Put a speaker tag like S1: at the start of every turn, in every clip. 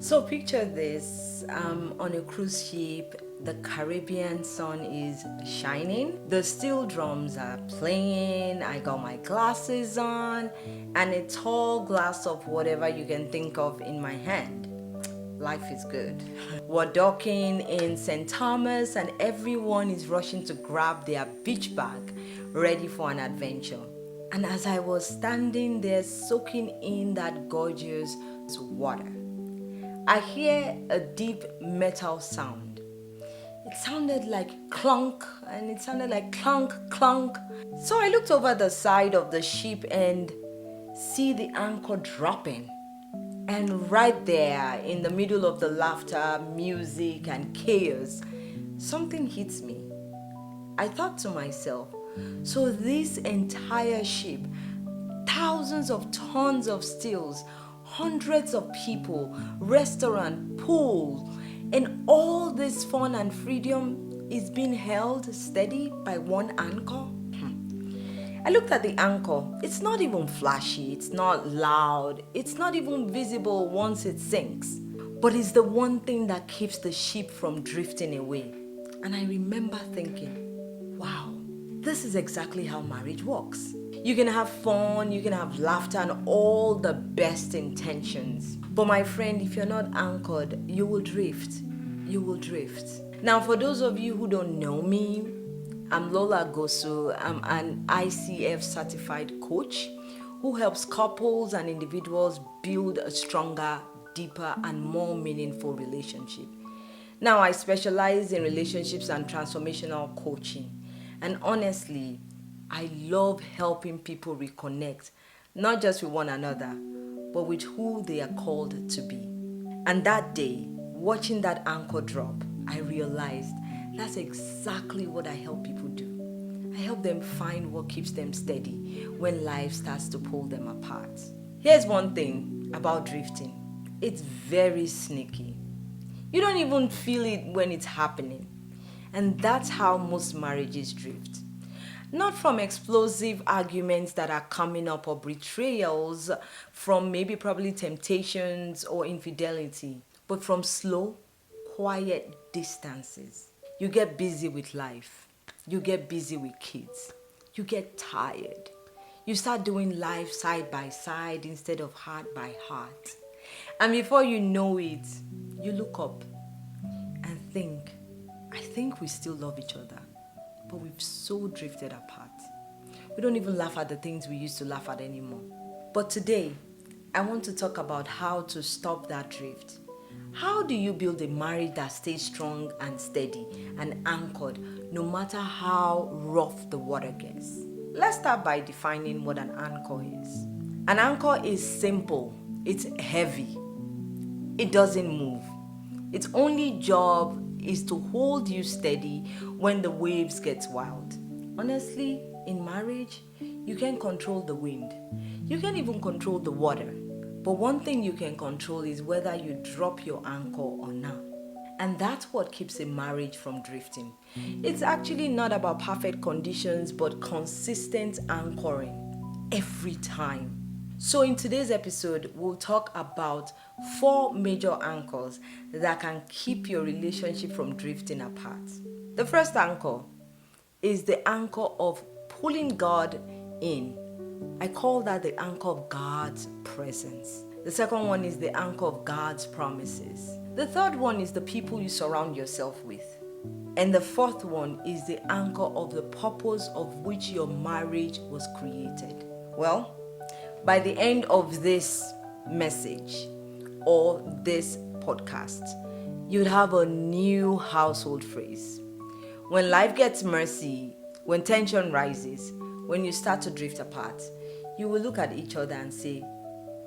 S1: So picture this, on a cruise ship, the Caribbean sun is shining, the steel drums are playing, I got my glasses on, and a tall glass of whatever you can think of in my hand. Life is good. We're docking in St. Thomas and everyone is rushing to grab their beach bag, ready for an adventure. And as I was standing there soaking in that gorgeous water, I hear a deep metal sound. It sounded like clunk and it sounded like clunk, clunk. So I looked over the side of the ship and see the anchor dropping. And right there, in the middle of the laughter, music, and chaos, something hits me. I thought to myself, so this entire ship, thousands of tons of steels, hundreds of people, restaurant, pool, and all this fun and freedom is being held steady by one anchor? I looked at the anchor. It's not even flashy, it's not loud, it's not even visible once it sinks. But it's the one thing that keeps the ship from drifting away. And I remember thinking, wow, this is exactly how marriage works. You can have fun, you can have laughter, and all the best intentions. But my friend, if you're not anchored, you will drift. You will drift. Now, for those of you who don't know me, I'm Lola Agosu. I'm an ICF-certified coach who helps couples and individuals build a stronger, deeper, and more meaningful relationship. Now, I specialize in relationships and transformational coaching. And honestly, I love helping people reconnect, not just with one another, but with who they are called to be. And that day, watching that anchor drop, I realized that's exactly what I help people do. I help them find what keeps them steady when life starts to pull them apart. Here's one thing about drifting. It's very sneaky. You don't even feel it when it's happening. And that's how most marriages drift. Not from explosive arguments that are coming up or betrayals, from maybe probably temptations or infidelity, but from slow, quiet distances. You get busy with life. You get busy with kids. You get tired. You start doing life side by side instead of heart by heart. And before you know it, you look up and think, I think we still love each other, but we've so drifted apart. We don't even laugh at the things we used to laugh at anymore. But today, I want to talk about how to stop that drift. How do you build a marriage that stays strong and steady and anchored no matter how rough the water gets? Let's start by defining what an anchor is. An anchor is simple, it's heavy, it doesn't move. Its only job is to hold you steady when the waves get wild. Honestly, in marriage, you can control the wind. You can even control the water. But one thing you can control is whether you drop your anchor or not. And that's what keeps a marriage from drifting. It's actually not about perfect conditions, but consistent anchoring every time. So in today's episode, we'll talk about 4 major anchors that can keep your relationship from drifting apart. The first anchor is the anchor of pulling God in. I call that the anchor of God's presence. The second one is the anchor of God's promises. The third one is the people you surround yourself with. And the fourth one is the anchor of the purpose of which your marriage was created. Well, by the end of this message or this podcast, you'd have a new household phrase. When life gets messy, when tension rises, when you start to drift apart, you will look at each other and say,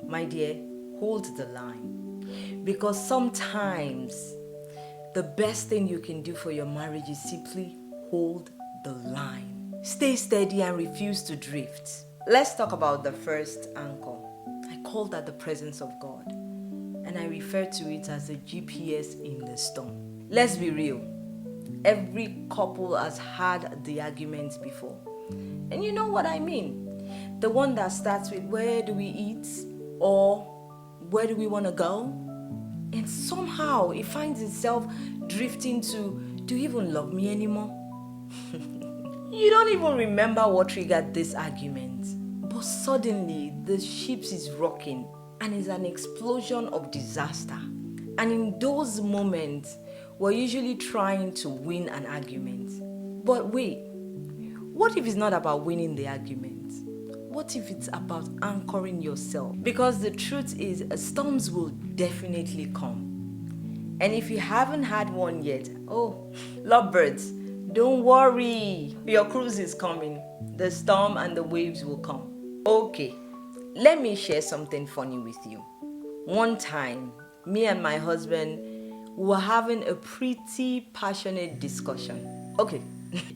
S1: my dear, hold the line. Because sometimes the best thing you can do for your marriage is simply hold the line. Stay steady and refuse to drift. Let's talk about the first anchor. I call that the presence of God. And I refer to it as the GPS in the storm. Let's be real. Every couple has had the arguments before. And you know what I mean. The one that starts with, where do we eat? Or where do we want to go? And somehow it finds itself drifting to, do you even love me anymore? You don't even remember what triggered this argument. But suddenly the ship is rocking and it's an explosion of disaster. And in those moments, we're usually trying to win an argument. But wait, what if it's not about winning the argument? What if it's about anchoring yourself? Because the truth is, storms will definitely come. And if you haven't had one yet, oh, lovebirds, don't worry. Your cruise is coming. The storm and the waves will come. Okay, let me share something funny with you. One time, me and my husband were having a pretty passionate discussion. Okay,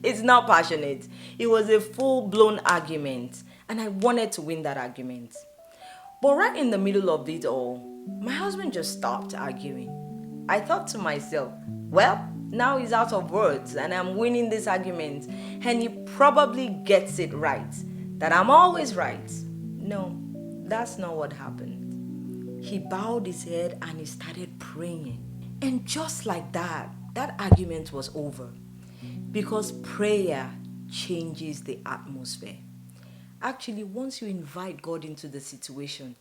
S1: it's not passionate. It was a full-blown argument, and I wanted to win that argument. But right in the middle of it all, my husband just stopped arguing. I thought to myself, well, now he's out of words and I'm winning this argument, and he probably gets it right, that I'm always right. No, that's not what happened. He bowed his head and he started praying. And just like that, that argument was over. Because prayer changes the atmosphere. Actually, once you invite God into the situation,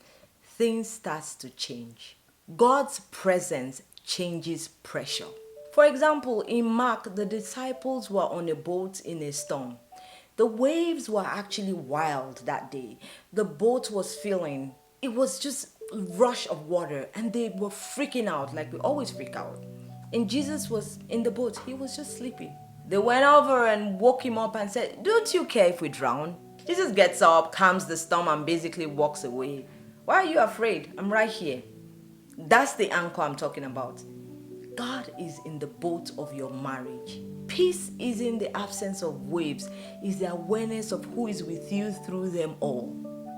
S1: things start to change. God's presence changes pressure. For example, in Mark, the disciples were on a boat in a storm. The waves were actually wild that day. The boat was filling. It was just a rush of water and they were freaking out like we always freak out. And Jesus was in the boat. He was just sleeping. They went over and woke him up and said, "Don't you care if we drown?" Jesus gets up, calms the storm, and basically walks away. "Why are you afraid? I'm right here." That's the anchor I'm talking about. God is in the boat of your marriage. Peace is in the absence of waves, is the awareness of who is with you through them all.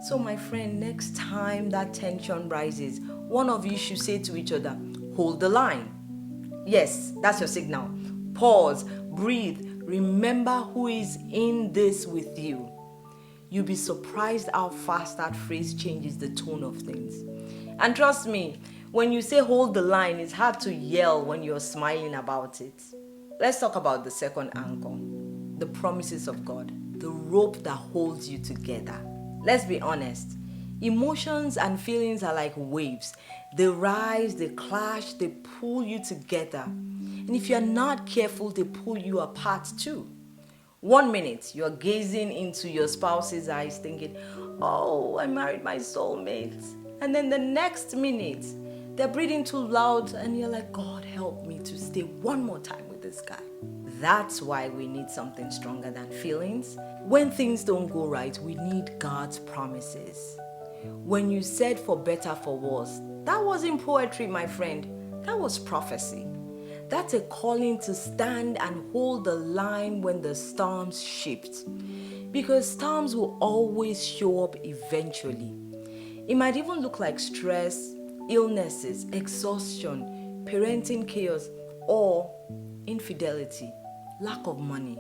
S1: So my friend, next time that tension rises, one of you should say to each other, hold the line. Yes, that's your signal. Pause, breathe, remember who is in this with you. You'll be surprised how fast that phrase changes the tone of things. And trust me, when you say hold the line, it's hard to yell when you're smiling about it. Let's talk about the second anchor, the promises of God, the rope that holds you together. Let's be honest, emotions and feelings are like waves. They rise, they clash, they pull you together. And if you're not careful, they pull you apart too. 1 minute, you're gazing into your spouse's eyes thinking, oh, I married my soulmate. And then the next minute, they're breathing too loud and you're like, God, help me to stay one more time with this guy. That's why we need something stronger than feelings. When things don't go right, we need God's promises. When you said for better, for worse, that wasn't poetry, my friend. That was prophecy. That's a calling to stand and hold the line when the storms shift. Because storms will always show up eventually. It might even look like stress, illnesses, exhaustion, parenting chaos, or infidelity, lack of money.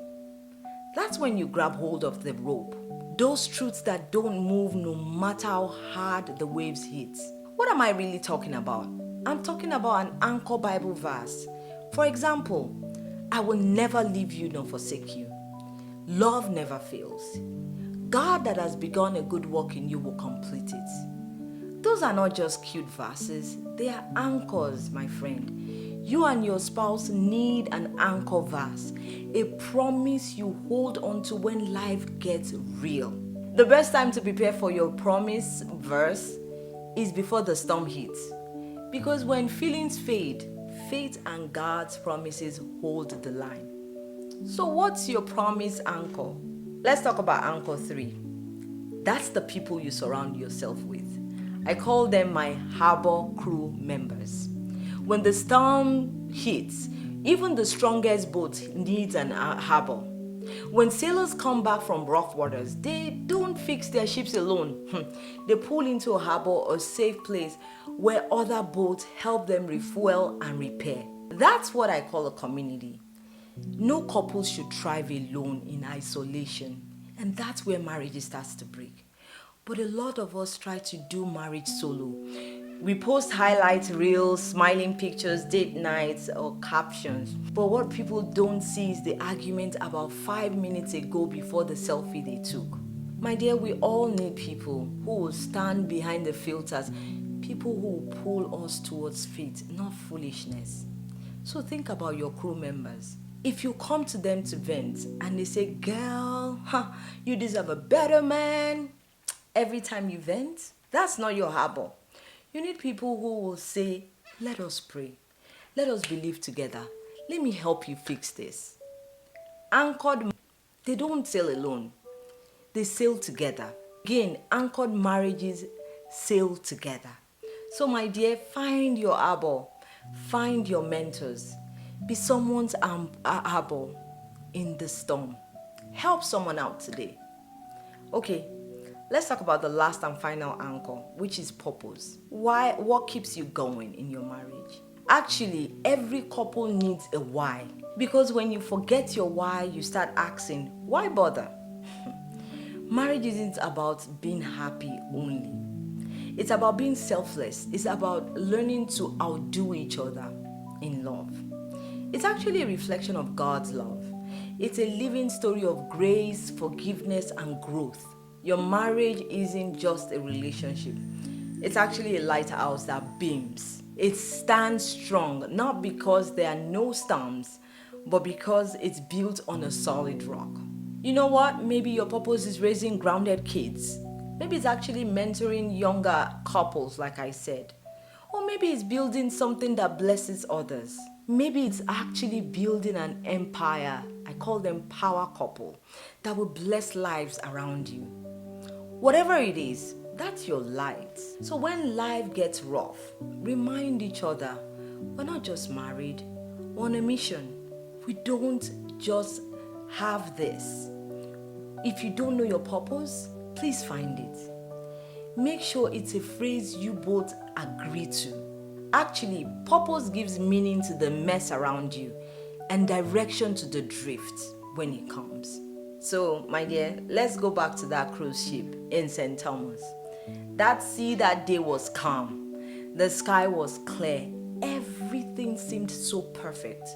S1: That's when you grab hold of the rope. Those truths that don't move no matter how hard the waves hit. What am I really talking about? I'm talking about an anchor Bible verse. For example, I will never leave you nor forsake you. Love never fails. God that has begun a good work in you will complete it. Those are not just cute verses, they are anchors, my friend. You and your spouse need an anchor verse, a promise you hold on to when life gets real. The best time to prepare for your promise verse is before the storm hits. Because when feelings fade, faith and God's promises hold the line. So what's your promise anchor? Let's talk about anchor 3. That's the people you surround yourself with. I call them my harbor crew members. When the storm hits, even the strongest boat needs an harbor. When sailors come back from rough waters, they don't fix their ships alone. They pull into a harbor or a safe place where other boats help them refuel and repair. That's what I call a community. No couple should thrive alone in isolation, and that's where marriage starts to break. But a lot of us try to do marriage solo. We post highlight reels, smiling pictures, date nights, or captions. But what people don't see is the argument about 5 minutes ago before the selfie they took. My dear, we all need people who will stand behind the filters, people who will pull us towards faith, not foolishness. So think about your crew members. If you come to them to vent and they say, girl, you deserve a better man every time you vent, that's not your harbor. You need people who will say, let us pray. Let us believe together. Let me help you fix this. Anchored, they don't sail alone. They sail together. Again, anchored marriages sail together. So my dear, find your harbor. Find your mentors. Be someone's harbor in the storm. Help someone out today. Okay, let's talk about the last and final anchor, which is purpose. What keeps you going in your marriage? Actually, every couple needs a why. Because when you forget your why, you start asking, why bother? Marriage isn't about being happy only. It's about being selfless. It's about learning to outdo each other in love. It's actually a reflection of God's love. It's a living story of grace, forgiveness, and growth. Your marriage isn't just a relationship. It's actually a lighthouse that beams. It stands strong, not because there are no storms, but because it's built on a solid rock. You know what? Maybe your purpose is raising grounded kids. Maybe it's actually mentoring younger couples, like I said. Or maybe it's building something that blesses others. Maybe it's actually building an empire. I call them power couple that will bless lives around you. Whatever it is, that's your light. So when life gets rough, remind each other, we're not just married, we're on a mission. We don't just have this. If you don't know your purpose, please find it. Make sure it's a phrase you both agree to. Actually, purpose gives meaning to the mess around you and direction to the drift when it comes. So, my dear, let's go back to that cruise ship in St. Thomas. That sea that day was calm. The sky was clear. Everything seemed so perfect.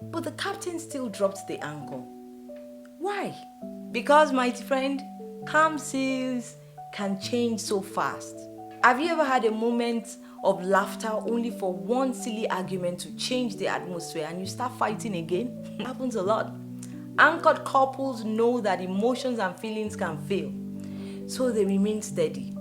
S1: But the captain still dropped the anchor. Why? Because, my friend, calm seas can change so fast. Have you ever had a moment of laughter only for one silly argument to change the atmosphere and you start fighting again? It happens a lot. Anchored couples know that emotions and feelings can fail, so they remain steady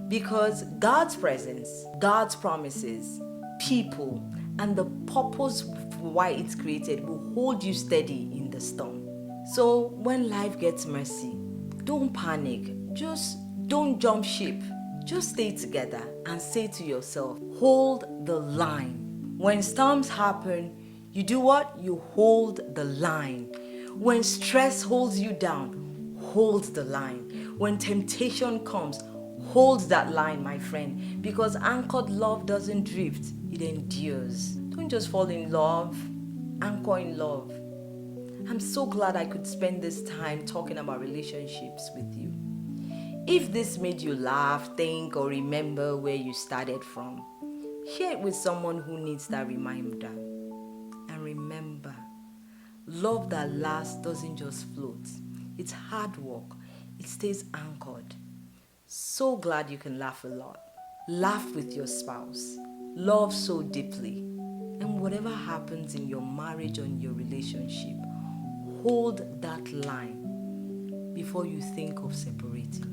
S1: because God's presence, God's promises, people, and the purpose for why it's created will hold you steady in the storm. So when life gets messy, don't panic. Just don't jump ship. Just stay together and say to yourself, hold the line. When storms happen, you do what? You hold the line. When stress holds you down, hold the line. When temptation comes, hold that line, my friend. Because anchored love doesn't drift, it endures. Don't just fall in love, anchor in love. I'm so glad I could spend this time talking about relationships with you. If this made you laugh, think, or remember where you started from, share it with someone who needs that reminder. And remember, love that lasts doesn't just float. It's hard work. It stays anchored. So glad you can laugh a lot. Laugh with your spouse. Love so deeply. And whatever happens in your marriage or in your relationship, hold that line before you think of separating.